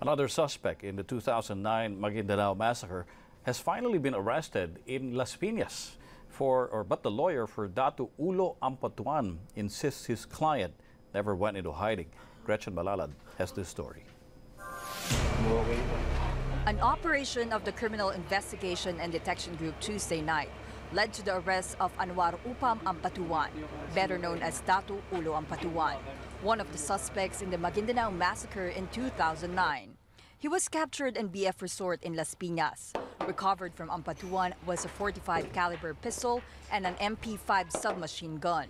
Another suspect in the 2009 Maguindanao massacre has finally been arrested in Las Piñas. But the lawyer for Datu Ulo Ampatuan insists his client never went into hiding. Gretchen Malalad has this story. An operation of the Criminal Investigation and Detection Group Tuesday night led to the arrest of Anwar Upam Ampatuan, better known as Datu Ulo Ampatuan, one of the suspects in the Maguindanao massacre in 2009. He was captured in BF Resort in Las Piñas. Recovered from Ampatuan was a .45 caliber pistol and an MP5 submachine gun.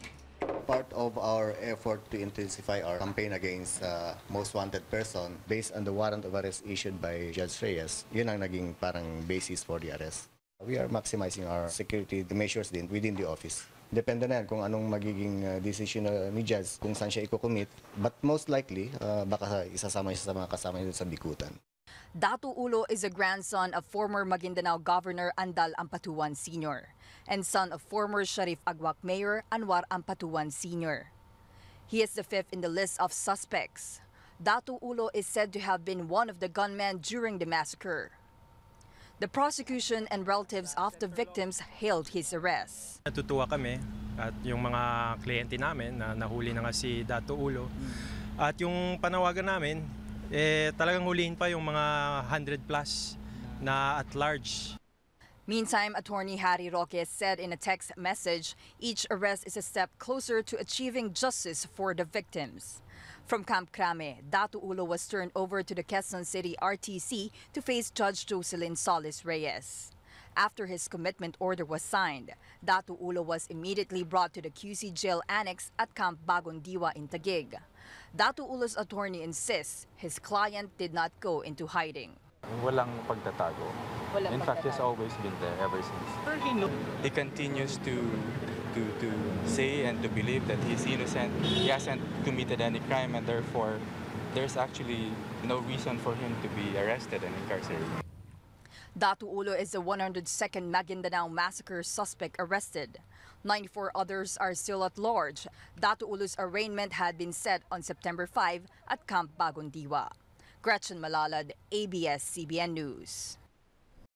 Part of our effort to intensify our campaign against most wanted person based on the warrant of arrest issued by Judge Reyes, yun ang naging parang basis for the arrest. We are maximizing our security measures within the office. Depende na yan kung anong magiging decision ni Judge kung saan siya i-commit. But most likely, baka isasama siya sa mga kasama niya sa bikutan. Datu Ulo is a grandson of former Maguindanao Governor Andal Ampatuan Sr. and son of former Sharif Agwak Mayor Anwar Ampatuan Sr. He is the fifth in the list of suspects. Datu Ulo is said to have been one of the gunmen during the massacre. The prosecution and relatives of the victims hailed his arrest. Natutuwa kami at yung mga kliyente namin na nahuli na nga si Datu Ulo. At yung panawagan namin, talagang hulihin pa yung mga 100 plus na at large. Meantime, Attorney Harry Roque said in a text message, each arrest is a step closer to achieving justice for the victims. From Camp Crame, Datu Ulo was turned over to the Quezon City RTC to face Judge Jocelyn Solis Reyes. After his commitment order was signed, Datu Ulo was immediately brought to the QC Jail Annex at Camp Bagong Diwa in Taguig. Datu Ulo's attorney insists his client did not go into hiding. Walang pagtatago. In fact, he's always been there ever since. He continues to say and to believe that he's innocent. He hasn't committed any crime, and therefore, there's actually no reason for him to be arrested and incarcerated. Datu Ulo is the 102nd Maguindanao massacre suspect arrested. 94 others are still at large. Datu Ulo's arraignment had been set on September 5 at Camp Bagong Diwa. Gretchen Malalad, ABS-CBN News.